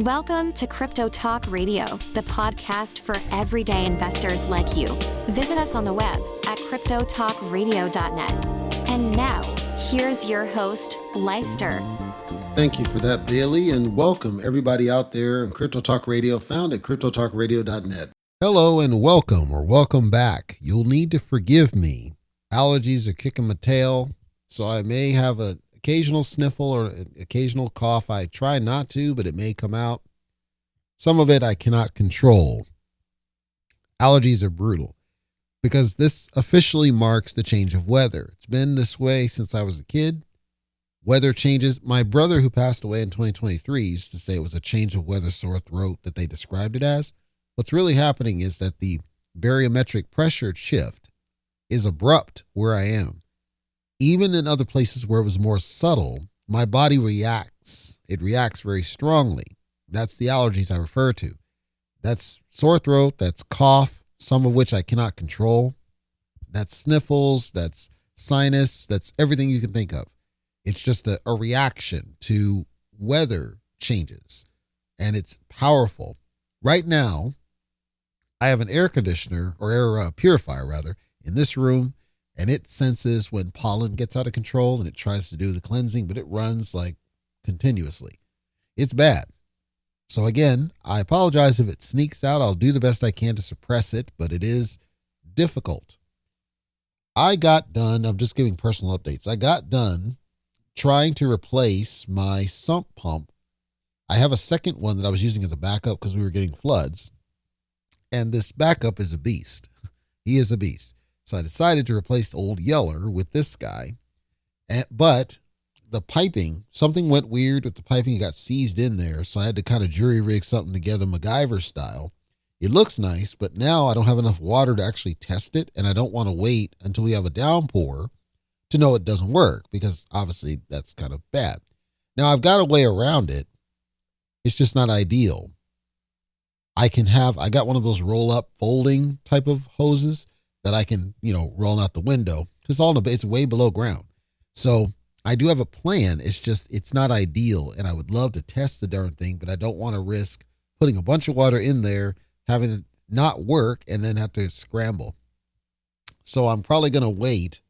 Welcome to Crypto Talk Radio, the podcast for everyday investors like you. Visit us on the web at cryptotalkradio.net. And now, here's your host, Leister. Thank you for that, Bailey, and welcome everybody out there in Crypto Talk Radio, found at cryptotalkradio.net. Hello and welcome back. You'll need to forgive me. Allergies are kicking my tail, so I may have an occasional sniffle or an occasional cough. I try not to, but it may come out. Some of it I cannot control. Allergies are brutal because this officially marks the change of weather. It's been this way since I was a kid. Weather changes. My brother, who passed away in 2023, used to say it was a change of weather, sore throat, that they described it as. What's really happening is that the barometric pressure shift is abrupt where I am. Even in other places where it was more subtle, my body reacts. It reacts very strongly. That's the allergies I refer to. That's sore throat, that's cough, some of which I cannot control. That's sniffles, that's sinus, that's everything you can think of. It's just a reaction to weather changes, and it's powerful. Right now, I have an air conditioner, or air purifier rather, in this room, and it senses when pollen gets out of control and it tries to do the cleansing, but it runs like continuously. It's bad. So again, I apologize if it sneaks out. I'll do the best I can to suppress it, but it is difficult. I got done, I'm just giving personal updates. I got done trying to replace my sump pump. I have a second one that I was using as a backup because we were getting floods. And this backup is a beast. He is a beast. So I decided to replace old Yeller with this guy. But the piping, something went weird with the piping. It got seized in there. So I had to kind of jury rig something together MacGyver style. It looks nice, but now I don't have enough water to actually test it. And I don't want to wait until we have a downpour to know it doesn't work, because obviously that's kind of bad. Now I've got a way around it. It's just not ideal. I got one of those roll up folding type of hoses that I can, roll out the window. It's way below ground. So I do have a plan. It's not ideal. And I would love to test the darn thing, but I don't want to risk putting a bunch of water in there, having it not work, and then have to scramble. So I'm probably going to wait,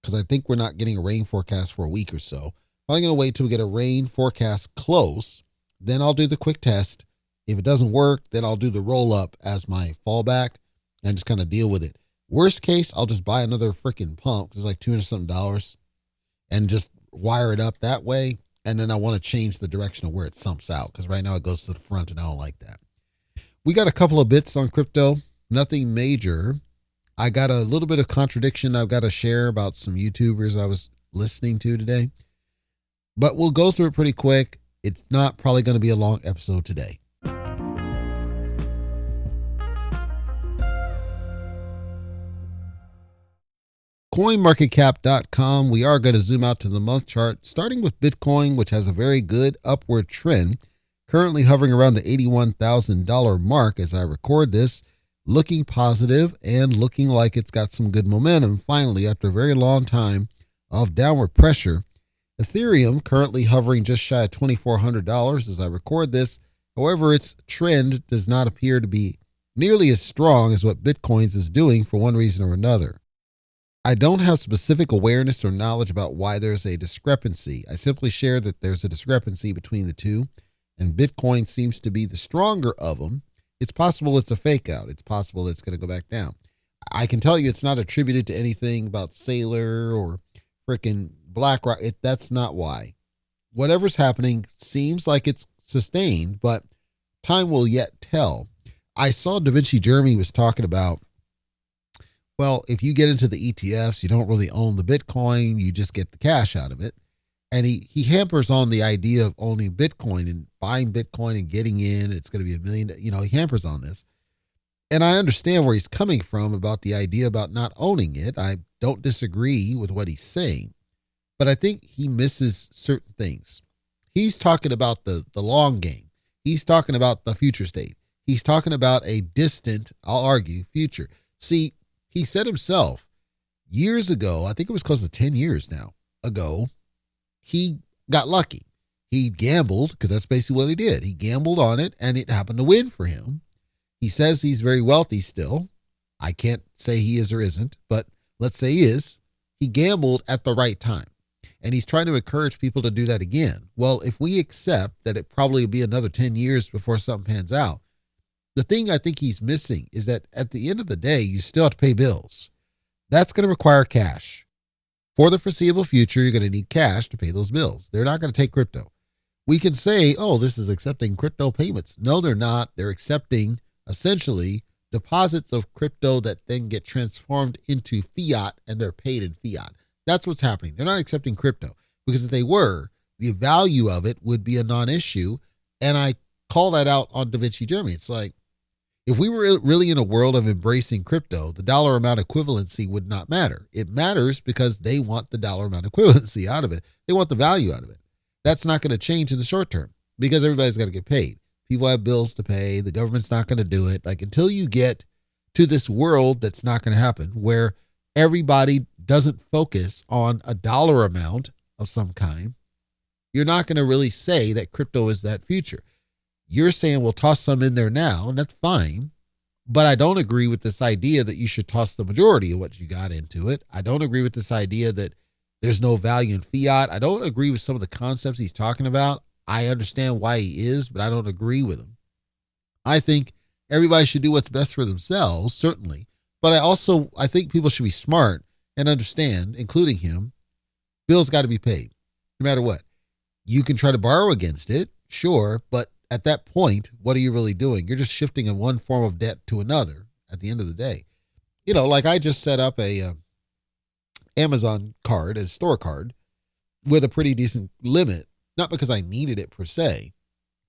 because I think we're not getting a rain forecast for a week or so. Probably going to wait till we get a rain forecast close. Then I'll do the quick test. If it doesn't work, then I'll do the roll up as my fallback and just kind of deal with it. Worst case, I'll just buy another freaking pump. It's like $200 something and just wire it up that way. And then I want to change the direction of where it sumps out, because right now it goes to the front and I don't like that. We got a couple of bits on crypto, nothing major. I got a little bit of contradiction I've got to share about some YouTubers I was listening to today, but we'll go through it pretty quick. It's not probably going to be a long episode today. CoinMarketCap.com. We are going to zoom out to the month chart, starting with Bitcoin, which has a very good upward trend, currently hovering around the $81,000 mark as I record this, looking positive and looking like it's got some good momentum finally after a very long time of downward pressure. Ethereum currently hovering just shy of $2,400 as I record this. However, its trend does not appear to be nearly as strong as what Bitcoin's is doing for one reason or another. I don't have specific awareness or knowledge about why there's a discrepancy. I simply share that there's a discrepancy between the two, and Bitcoin seems to be the stronger of them. It's possible it's a fake out. It's possible it's going to go back down. I can tell you it's not attributed to anything about Sailor or freaking BlackRock. That's not why. Whatever's happening seems like it's sustained, but time will yet tell. I saw DaVinci Jeremie was talking about, well, if you get into the ETFs, you don't really own the Bitcoin, you just get the cash out of it. And he hampers on the idea of owning Bitcoin and buying Bitcoin and getting in. It's going to be $1 million. He hampers on this. And I understand where he's coming from about the idea about not owning it. I don't disagree with what he's saying, but I think he misses certain things. He's talking about the long game. He's talking about the future state. He's talking about a distant, I'll argue, future. See, he said himself years ago, I think it was close to 10 years now ago, he got lucky. He gambled, because that's basically what he did. He gambled on it, and it happened to win for him. He says he's very wealthy still. I can't say he is or isn't, but let's say he is. He gambled at the right time, and he's trying to encourage people to do that again. Well, if we accept that it probably will be another 10 years before something pans out, the thing I think he's missing is that at the end of the day, you still have to pay bills. That's going to require cash. For the foreseeable future, you're going to need cash to pay those bills. They're not going to take crypto. We can say, oh, this is accepting crypto payments. No, they're not. They're accepting essentially deposits of crypto that then get transformed into fiat, and they're paid in fiat. That's what's happening. They're not accepting crypto, because if they were, the value of it would be a non-issue. And I call that out on DaVinci Jeremie. It's like, if we were really in a world of embracing crypto, the dollar amount equivalency would not matter. It matters because they want the dollar amount equivalency out of it. They want the value out of it. That's not going to change in the short term, because everybody's got to get paid. People have bills to pay. The government's not going to do it. Like, until you get to this world, that's not going to happen, where everybody doesn't focus on a dollar amount of some kind. You're not going to really say that crypto is that future. You're saying, we'll toss some in there now, and that's fine. But I don't agree with this idea that you should toss the majority of what you got into it. I don't agree with this idea that there's no value in fiat. I don't agree with some of the concepts he's talking about. I understand why he is, but I don't agree with him. I think everybody should do what's best for themselves, certainly. But I think people should be smart and understand, including him, bills got to be paid, no matter what. You can try to borrow against it, sure, but at that point, what are you really doing? You're just shifting in one form of debt to another at the end of the day. You know, like I just set up a Amazon card, a store card, with a pretty decent limit, not because I needed it per se,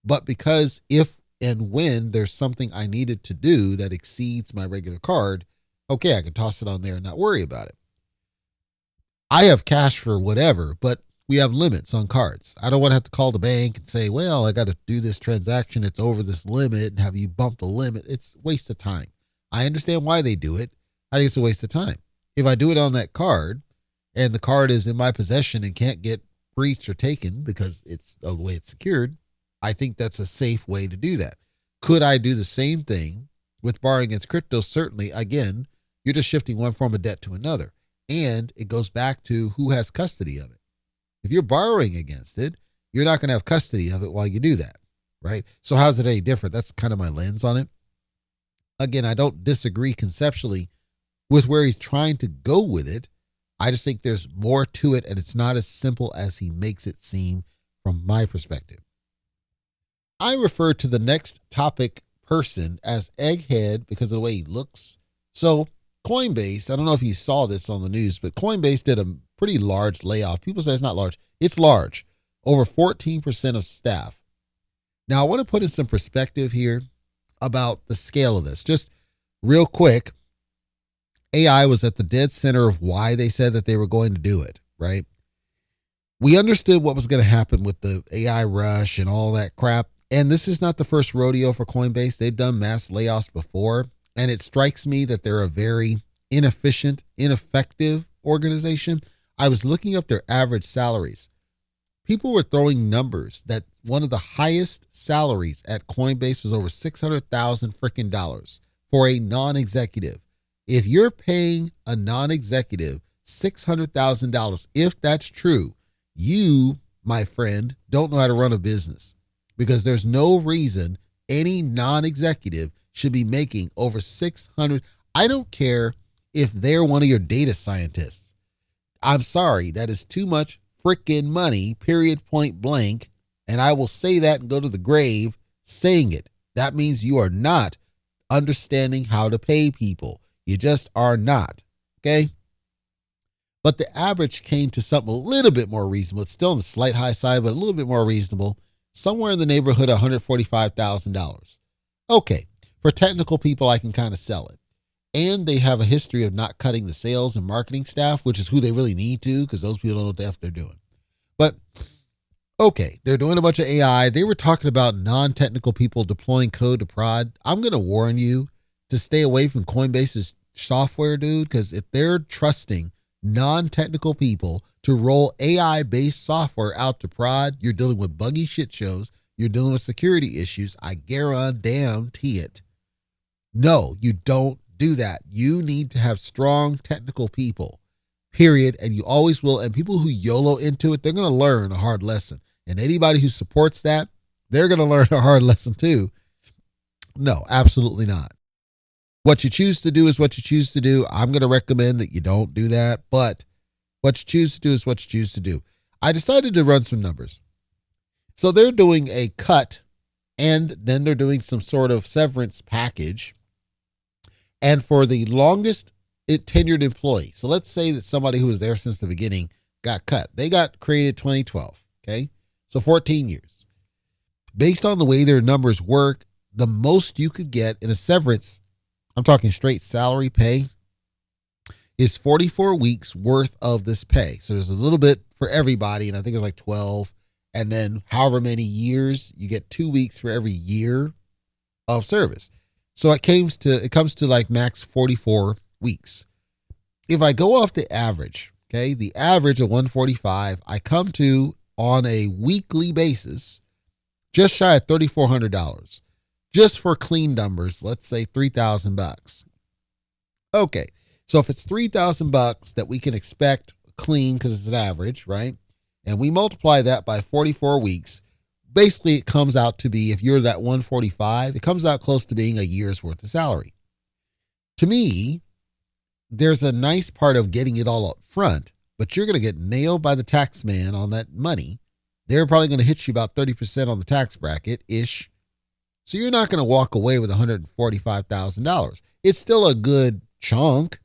but because if and when there's something I needed to do that exceeds my regular card, okay, I can toss it on there and not worry about it. I have cash for whatever, but we have limits on cards. I don't want to have to call the bank and say, well, I got to do this transaction. It's over this limit, and have you bumped the limit? It's a waste of time. I understand why they do it. I think it's a waste of time. If I do it on that card and the card is in my possession and can't get breached or taken because it's the way it's secured, I think that's a safe way to do that. Could I do the same thing with borrowing against crypto? Certainly. Again, you're just shifting one form of debt to another. And it goes back to who has custody of it. If you're borrowing against it, you're not going to have custody of it while you do that, right? So how's it any different? That's kind of my lens on it. Again, I don't disagree conceptually with where he's trying to go with it. I just think there's more to it, and it's not as simple as he makes it seem from my perspective. I refer to the next topic person as Egghead because of the way he looks. So Coinbase, I don't know if you saw this on the news, but Coinbase did a pretty large layoff. People say it's not large. It's large. Over 14% of staff. Now, I want to put in some perspective here about the scale of this. Just real quick, AI was at the dead center of why they said that they were going to do it, right? We understood what was going to happen with the AI rush and all that crap. And this is not the first rodeo for Coinbase. They've done mass layoffs before. And it strikes me that they're a very inefficient, ineffective organization. I was looking up their average salaries. People were throwing numbers that one of the highest salaries at Coinbase was over $600,000 freaking dollars for a non-executive. If you're paying a non-executive $600,000, if that's true, you, my friend, don't know how to run a business, because there's no reason any non-executive should be making over 600. I don't care if they're one of your data scientists. I'm sorry, that is too much freaking money, period, point blank. And I will say that and go to the grave saying it. That means you are not understanding how to pay people. You just are not. Okay. But the average came to something a little bit more reasonable. It's still on the slight high side, but a little bit more reasonable. Somewhere in the neighborhood of $145,000. Okay. For technical people, I can kind of sell it. And they have a history of not cutting the sales and marketing staff, which is who they really need to, because those people don't know what the F they're doing. But okay, they're doing a bunch of AI. They were talking about non-technical people deploying code to prod. I'm going to warn you to stay away from Coinbase's software, dude, because if they're trusting non-technical people to to roll AI-based software out to prod. You're dealing with buggy shit shows. You're dealing with security issues. I guarantee it. No, you don't do that. You need to have strong technical people, period. And you always will. And people who YOLO into it, they're going to learn a hard lesson. And anybody who supports that, they're going to learn a hard lesson too. No, absolutely not. What you choose to do is what you choose to do. I'm going to recommend that you don't do that, but what you choose to do is what you choose to do. I decided to run some numbers. So they're doing a cut, and then they're doing some sort of severance package. And for the longest tenured employee, so let's say that somebody who was there since the beginning got cut. They got created 2012, okay? So 14 years. Based on the way their numbers work, the most you could get in a severance, I'm talking straight salary pay, is 44 weeks worth of this pay. So there's a little bit for everybody, and I think it's like 12. And then however many years, you get 2 weeks for every year of service. So it comes to like max 44 weeks. If I go off the average, okay, the average of 145, I come to on a weekly basis, just shy of $3,400. Just for clean numbers, let's say $3,000. Okay, so if it's $3,000 that we can expect clean because it's an average, right? And we multiply that by 44 weeks, basically it comes out to be, if you're that 145, it comes out close to being a year's worth of salary. To me, there's a nice part of getting it all up front, but you're going to get nailed by the tax man on that money. They're probably going to hit you about 30% on the tax bracket-ish. So you're not going to walk away with $145,000. It's still a good chunk,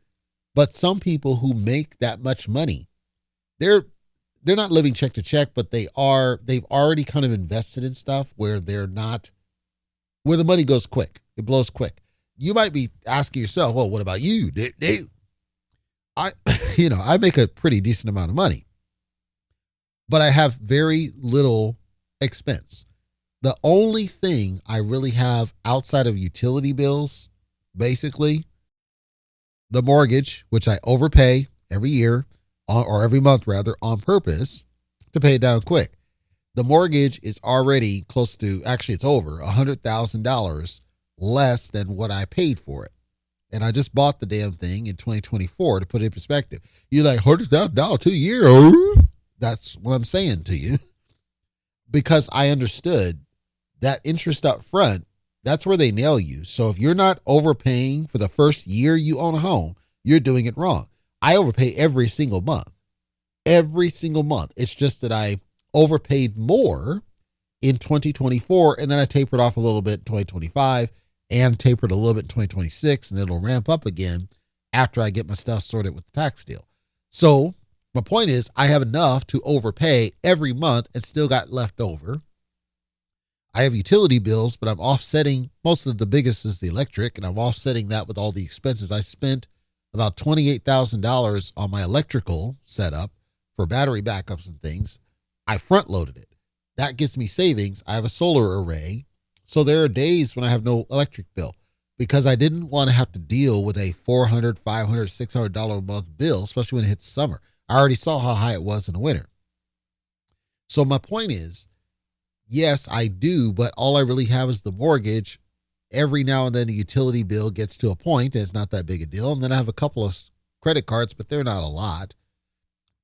but some people who make that much money, they're not living check to check, but they've already kind of invested in stuff where the money goes quick. It blows quick. You might be asking yourself, well, what about you? I make a pretty decent amount of money, but I have very little expense. The only thing I really have outside of utility bills, basically, the mortgage, which I overpay every year, or every month rather, on purpose to pay it down quick. The mortgage is already close to, actually it's over $100,000 less than what I paid for it. And I just bought the damn thing in 2024 to put it in perspective. You're like, $100,000 2 years? That's what I'm saying to you. Because I understood that interest up front, that's where they nail you. So if you're not overpaying for the first year you own a home, you're doing it wrong. I overpay every single month. Every single month. It's just that I overpaid more in 2024, and then I tapered off a little bit in 2025 and tapered a little bit in 2026, and it'll ramp up again after I get my stuff sorted with the tax deal. So my point is, I have enough to overpay every month and still got left over. I have utility bills, but I'm offsetting, most of the biggest is the electric, and I'm offsetting that with all the expenses. I spent about $28,000 on my electrical setup for battery backups and things. I front loaded it. That gets me savings. I have a solar array. So there are days when I have no electric bill because I didn't want to have to deal with a $400, $500, $600 a month bill, especially when it hits summer. I already saw how high it was in the winter. So my point is, yes, I do, but all I really have is the mortgage. Every now and then the utility bill gets to a point and it's not that big a deal. And then I have a couple of credit cards, but they're not a lot.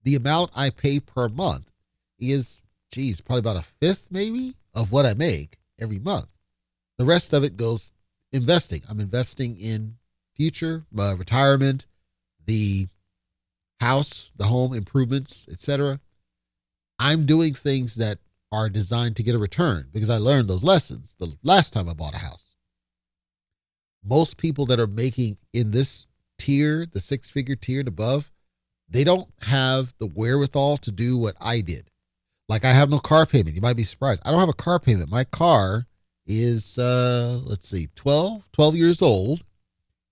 The amount I pay per month is, probably about a fifth maybe of what I make every month. The rest of it goes investing. I'm investing in future, retirement, the house, the home improvements, etc. I'm doing things that are designed to get a return because I learned those lessons the last time I bought a house. Most people that are making in this tier, the six-figure tier and above, they don't have the wherewithal to do what I did. Like I have no car payment. You might be surprised. I don't have a car payment. My car is, 12 years old,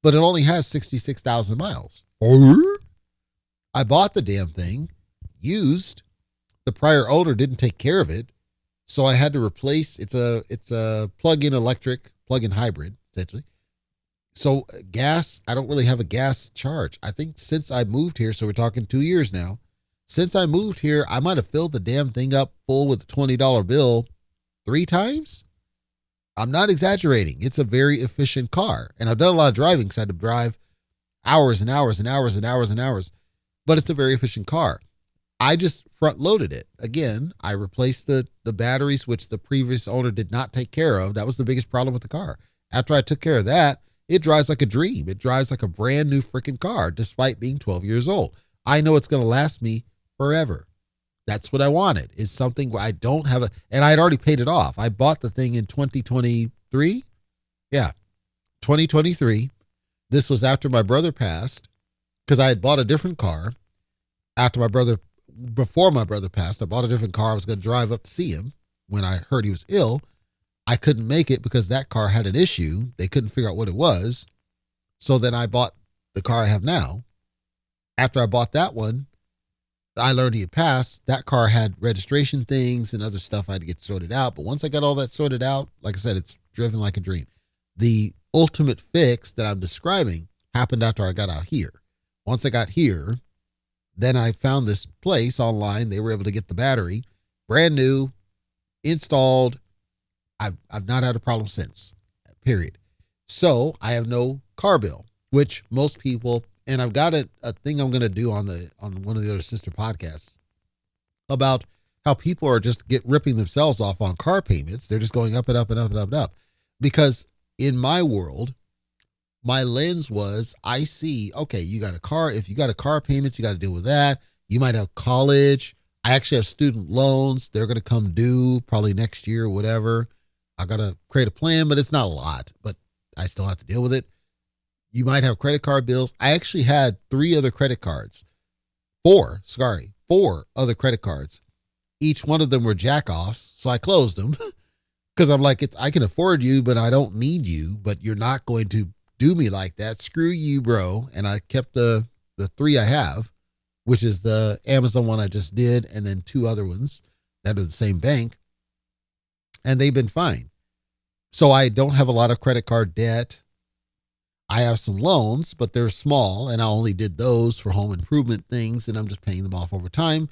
but it only has 66,000 miles. I bought the damn thing used. The prior owner didn't take care of it. So I had to replace, it's a plug-in electric, plug-in hybrid, essentially. So gas, I don't really have a gas charge. I think since I moved here, so we're talking 2 years now, Since I moved here, I might have filled the damn thing up full with a $20 bill 3 times. I'm not exaggerating. It's a very efficient car. And I've done a lot of driving because I had to drive hours and hours and hours and hours and hours. But it's a very efficient car. I just front loaded it. Again, I replaced the batteries, which the previous owner did not take care of. That was the biggest problem with the car. After I took care of that, it drives like a dream. It drives like a brand new freaking car, despite being 12 years old. I know it's going to last me forever. That's what I wanted, is something where I don't have and I had already paid it off. I bought the thing in 2023. Yeah, 2023. This was after my brother passed, because I had bought a different car before my brother passed. I bought a different car. I was going to drive up to see him when I heard he was ill. I couldn't make it because that car had an issue. They couldn't figure out what it was. So then I bought the car I have now. After I bought that one, I learned he had passed. That car had registration things and other stuff I had to get sorted out. But once I got all that sorted out, like I said, it's driven like a dream. The ultimate fix that I'm describing happened after I got out here. Once I got here, then I found this place online. They were able to get the battery brand new, installed. I've not had a problem since, period. So I have no car bill, which most people, and I've got a thing I'm going to do on one of the other sister podcasts about how people are just ripping themselves off on car payments. They're just going up and up and up and up and up. Because in my world, my lens was, I see, okay, you got a car. If you got a car payment, you got to deal with that. You might have college. I actually have student loans. They're going to come due probably next year or whatever. I got to create a plan, but it's not a lot, but I still have to deal with it. You might have credit card bills. I actually had 4 other credit cards. 4 other credit cards. Each one of them were jack-offs. So I closed them because I'm like, I can afford you, but I don't need you, but you're not going to do me like that. Screw you, bro. And I kept the 3 I have, which is the Amazon one I just did, and then 2 other ones that are the same bank. And they've been fine. So I don't have a lot of credit card debt. I have some loans, but they're small, and I only did those for home improvement things, and I'm just paying them off over time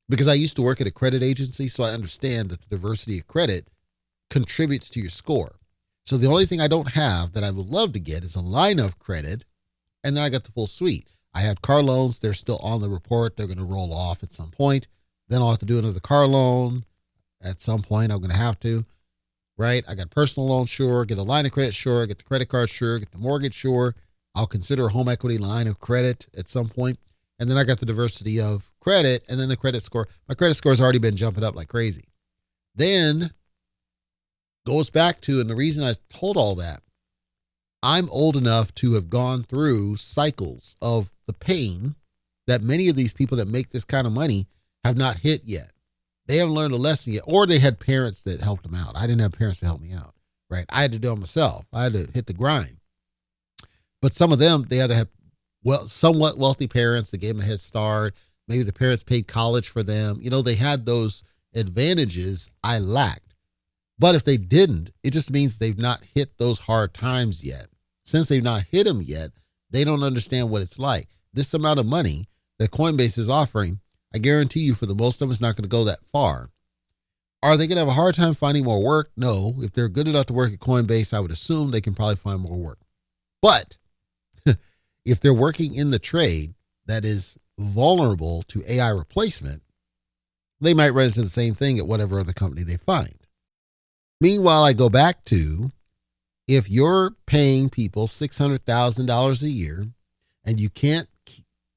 because I used to work at a credit agency, so I understand that the diversity of credit contributes to your score. So the only thing I don't have that I would love to get is a line of credit, and then I got the full suite. I had car loans. They're still on the report. They're going to roll off at some point. Then I'll have to do another car loan. At some point, I'm going to have to, right? I got personal loan, sure. Get a line of credit, sure. Get the credit card, sure. Get the mortgage, sure. I'll consider a home equity line of credit at some point. And then I got the diversity of credit and then the credit score. My credit score has already been jumping up like crazy. Then goes back to, and the reason I told all that, I'm old enough to have gone through cycles of the pain that many of these people that make this kind of money have not hit yet. They haven't learned a lesson yet, or they had parents that helped them out. I didn't have parents to help me out, right? I had to do it myself. I had to hit the grind. But some of them, they had to have somewhat wealthy parents that gave them a head start. Maybe the parents paid college for them. You know, they had those advantages I lacked. But if they didn't, it just means they've not hit those hard times yet. Since they've not hit them yet, they don't understand what it's like. This amount of money that Coinbase is offering, I guarantee you for the most of them, it's not going to go that far. Are they going to have a hard time finding more work? No. If they're good enough to work at Coinbase, I would assume they can probably find more work. But if they're working in the trade that is vulnerable to AI replacement, they might run into the same thing at whatever other company they find. Meanwhile, I go back to, if you're paying people $600,000 a year and you can't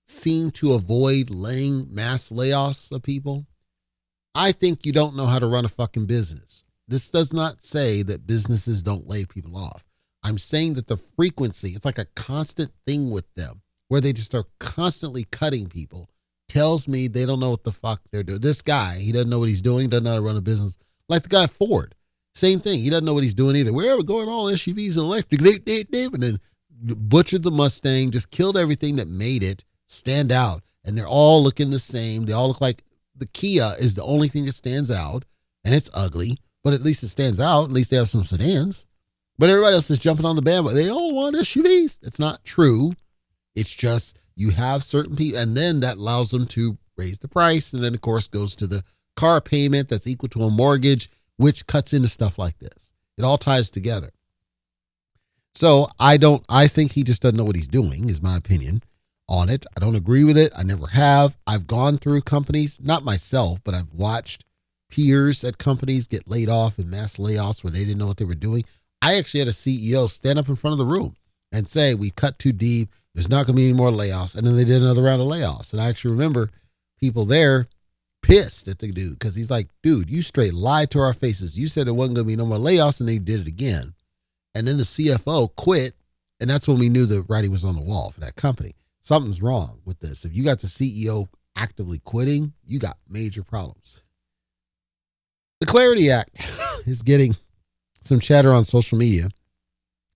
seem to avoid mass layoffs of people, I think you don't know how to run a fucking business. This does not say that businesses don't lay people off. I'm saying that the frequency, it's like a constant thing with them where they just are constantly cutting people, tells me they don't know what the fuck they're doing. This guy, he doesn't know what he's doing, doesn't know how to run a business. Like the guy at Ford, same thing. He doesn't know what he's doing either. Where are we going? All SUVs and electric, and then butchered the Mustang, just killed everything that made it stand out. And they're all looking the same. They all look like the Kia is the only thing that stands out, and it's ugly, but at least it stands out. At least they have some sedans. But everybody else is jumping on the bandwagon. They all want SUVs. It's not true. It's just you have certain people, and then that allows them to raise the price. And then, of course, goes to the car payment that's equal to a mortgage, which cuts into stuff like this. It all ties together. So I think he just doesn't know what he's doing, is my opinion on it. I don't agree with it. I never have. I've gone through companies, not myself, but I've watched peers at companies get laid off in mass layoffs where they didn't know what they were doing. I actually had a CEO stand up in front of the room and say, we cut too deep. There's not going to be any more layoffs. And then they did another round of layoffs. And I actually remember people there pissed at the dude because he's like, dude, you straight lied to our faces. You said there wasn't going to be no more layoffs, and they did it again. And then the CFO quit. And that's when we knew the writing was on the wall for that company. Something's wrong with this. If you got the CEO actively quitting, you got major problems. The Clarity Act is getting some chatter on social media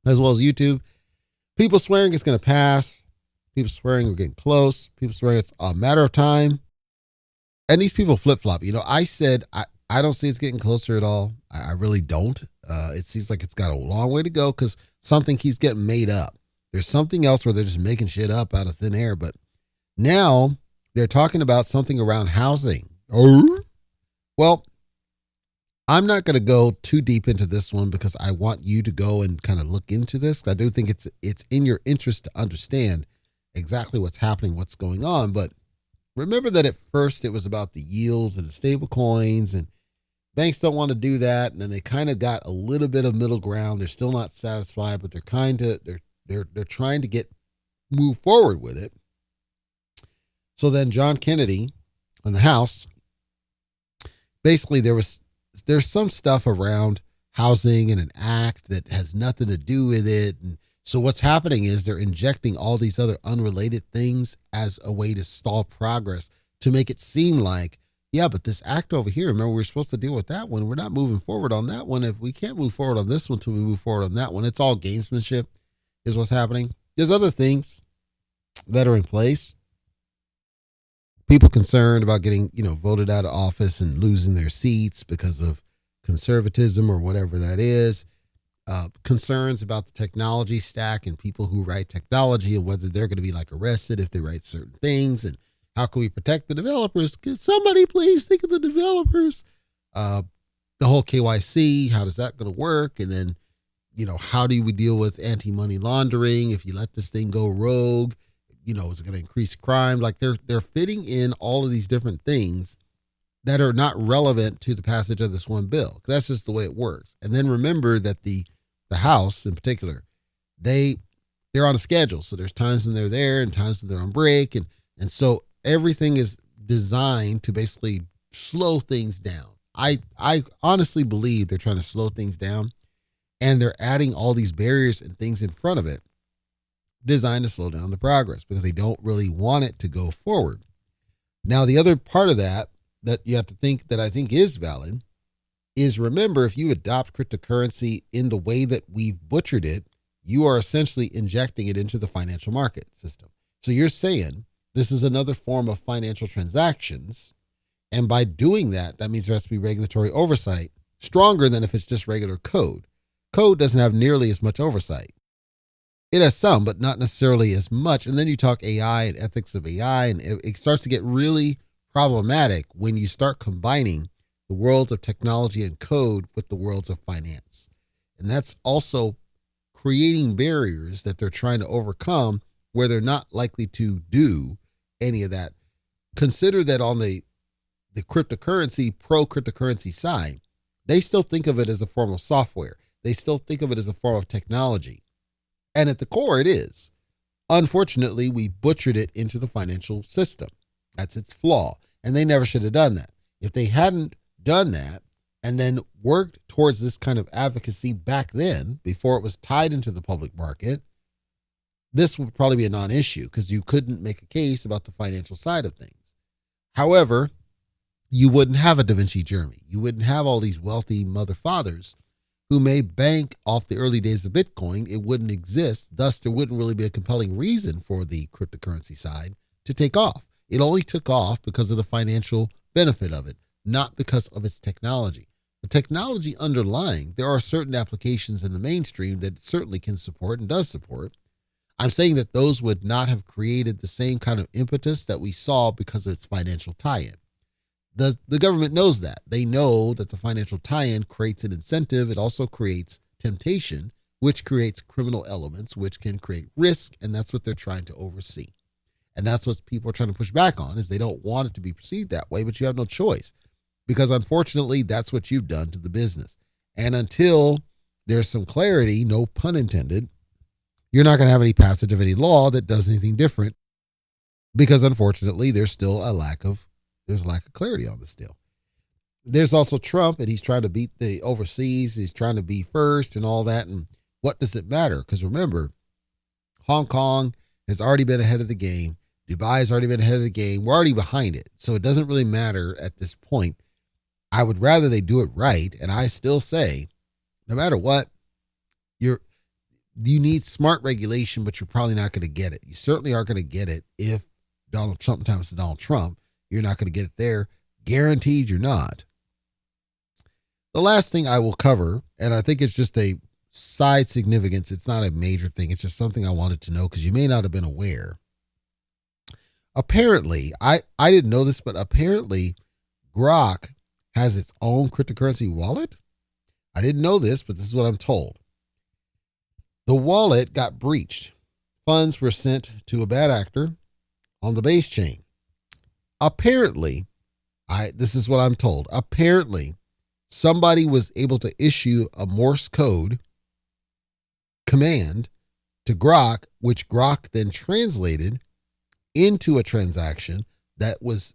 as well as YouTube. People swearing it's going to pass. People swearing we're getting close. People swearing it's a matter of time. And these people flip-flop. You know, I said I don't see it's getting closer at all. I really don't. It seems like it's got a long way to go because something keeps getting made up. There's something else where they're just making shit up out of thin air. But now they're talking about something around housing. Oh, well, I'm not going to go too deep into this one because I want you to go and kind of look into this. I do think it's in your interest to understand exactly what's happening, what's going on. But remember that at first it was about the yields and the stable coins, and banks don't want to do that. And then they kind of got a little bit of middle ground. They're still not satisfied, but they're trying to move forward with it. So then John Kennedy in the House, basically there's some stuff around housing and an act that has nothing to do with it. And so what's happening is they're injecting all these other unrelated things as a way to stall progress, to make it seem like, yeah, but this act over here, remember, we're supposed to deal with that one. We're not moving forward on that one. If we can't move forward on this one till we move forward on that one, it's all gamesmanship is what's happening. There's other things that are in place. People concerned about getting, voted out of office and losing their seats because of conservatism or whatever that is. Concerns about the technology stack and people who write technology and whether they're going to be arrested if they write certain things. And how can we protect the developers? Can somebody please think of the developers? The whole KYC, how does that going to work? And then, how do we deal with anti-money laundering? If you let this thing go rogue, is it going to increase crime? They're fitting in all of these different things that are not relevant to the passage of this one bill. That's just the way it works. And then remember that the House in particular, they're on a schedule. So there's times when they're there and times when they're on break. And so everything is designed to basically slow things down. I honestly believe they're trying to slow things down, and they're adding all these barriers and things in front of it designed to slow down the progress because they don't really want it to go forward. Now, the other part of that you have to think that I think is valid is, remember, if you adopt cryptocurrency in the way that we've butchered it, you are essentially injecting it into the financial market system. So you're saying this is another form of financial transactions. And by doing that, that means there has to be regulatory oversight, stronger than if it's just regular code. Code doesn't have nearly as much oversight. It has some, but not necessarily as much. And then you talk AI and ethics of AI, and it starts to get really problematic when you start combining the worlds of technology and code with the worlds of finance. And that's also creating barriers that they're trying to overcome where they're not likely to do any of that. Consider that on the cryptocurrency, pro-cryptocurrency side, they still think of it as a form of software. They still think of it as a form of technology. And at the core, it is. Unfortunately, we butchered it into the financial system. That's its flaw. And they never should have done that. If they hadn't done that and then worked towards this kind of advocacy back then, before it was tied into the public market, this would probably be a non-issue because you couldn't make a case about the financial side of things. However, you wouldn't have a DaVinci Jeremie. You wouldn't have all these wealthy mother fathers who may bank off the early days of Bitcoin. It wouldn't exist. Thus, there wouldn't really be a compelling reason for the cryptocurrency side to take off. It only took off because of the financial benefit of it, not because of its technology. The technology underlying, there are certain applications in the mainstream that it certainly can support and does support. I'm saying that those would not have created the same kind of impetus that we saw because of its financial tie-in. The government knows that. They know that the financial tie-in creates an incentive. It also creates temptation, which creates criminal elements, which can create risk, and that's what they're trying to oversee. And that's what people are trying to push back on, is they don't want it to be perceived that way, but you have no choice, because unfortunately, that's what you've done to the business. And until there's some clarity, no pun intended, you're not going to have any passage of any law that does anything different, because unfortunately, there's a lack of clarity on this deal. There's also Trump, and he's trying to beat the overseas. He's trying to be first and all that. And what does it matter? Because remember, Hong Kong has already been ahead of the game. Dubai has already been ahead of the game. We're already behind it. So it doesn't really matter at this point. I would rather they do it right. And I still say, no matter what, you need smart regulation, but you're probably not going to get it. You certainly aren't going to get it if Donald Trump times to Donald Trump. You're not going to get it there. Guaranteed you're not. The last thing I will cover, and I think it's just a side significance. It's not a major thing. It's just something I wanted to know because you may not have been aware. Apparently, I didn't know this, but apparently Grok has its own cryptocurrency wallet. I didn't know this, but this is what I'm told. The wallet got breached. Funds were sent to a bad actor on the base chain. Apparently, this is what I'm told. Apparently, somebody was able to issue a Morse code command to Grok, which Grok then translated into a transaction that was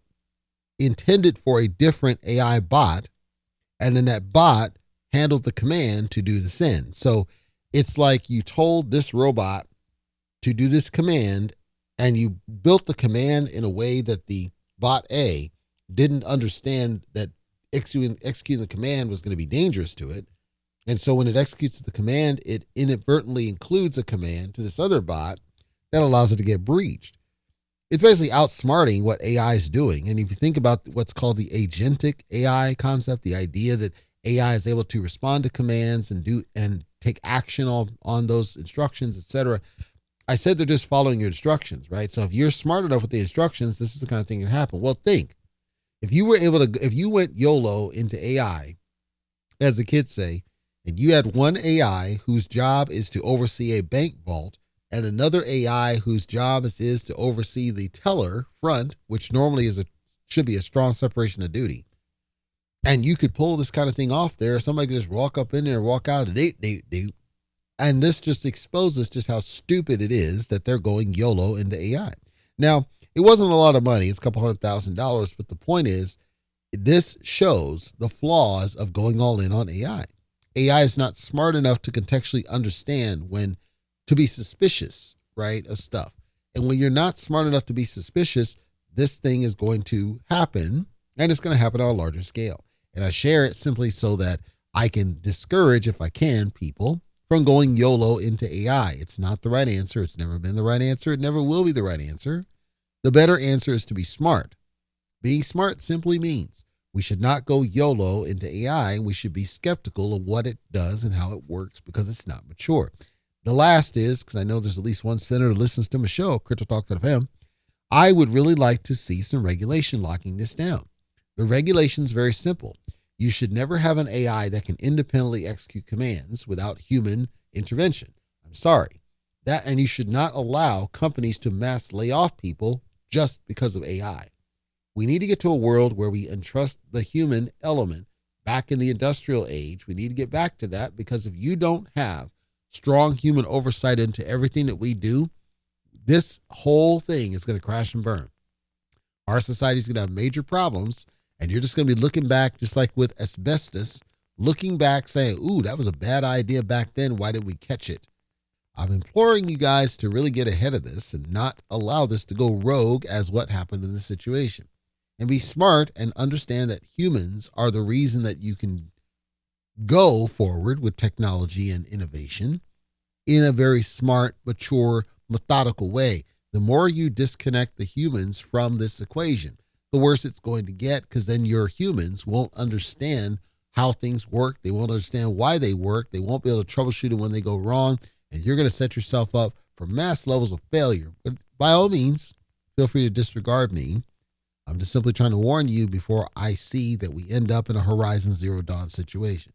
intended for a different AI bot. And then that bot handled the command to do the send. So it's like you told this robot to do this command, and you built the command in a way that the bot A didn't understand that executing the command was going to be dangerous to it. And so when it executes the command, it inadvertently includes a command to this other bot that allows it to get breached. It's basically outsmarting what AI is doing. And if you think about what's called the agentic AI concept, the idea that AI is able to respond to commands and take action on those instructions, etc. I said they're just following your instructions, right? So if you're smart enough with the instructions, this is the kind of thing that can happen. Well, think, if you went YOLO into AI, as the kids say, and you had one AI whose job is to oversee a bank vault, and another AI whose job is to oversee the teller front, which normally should be a strong separation of duty. And you could pull this kind of thing off there. Somebody could just walk up in there and walk out and and this just exposes just how stupid it is that they're going YOLO into AI. Now, it wasn't a lot of money. It's a couple $100,000. But the point is, this shows the flaws of going all in on AI. AI is not smart enough to contextually understand when to be suspicious, right, of stuff. And when you're not smart enough to be suspicious, this thing is going to happen, and it's going to happen on a larger scale. And I share it simply so that I can discourage, if I can, people from going YOLO into AI. It's not the right answer. It's never been the right answer. It never will be the right answer. The better answer is to be smart. Being smart simply means we should not go YOLO into AI, and we should be skeptical of what it does and how it works because it's not mature. The last is, because I know there's at least one senator who listens to my show, CryptoTalk.fm, I would really like to see some regulation locking this down. The regulation is very simple. You should never have an AI that can independently execute commands without human intervention. I'm sorry. And you should not allow companies to mass lay off people just because of AI. We need to get to a world where we entrust the human element back in the industrial age. We need to get back to that, because if you don't have strong human oversight into everything that we do, this whole thing is going to crash and burn. Our society is going to have major problems, and you're just going to be looking back, just like with asbestos, looking back saying, ooh, that was a bad idea back then. Why did we catch it? I'm imploring you guys to really get ahead of this and not allow this to go rogue as what happened in this situation. And be smart and understand that humans are the reason that you can go forward with technology and innovation in a very smart, mature, methodical way. The more you disconnect the humans from this equation, the worse it's going to get, because then your humans won't understand how things work. They won't understand why they work. They won't be able to troubleshoot it when they go wrong. And you're going to set yourself up for mass levels of failure. But by all means, feel free to disregard me. I'm just simply trying to warn you before I see that we end up in a Horizon Zero Dawn situation.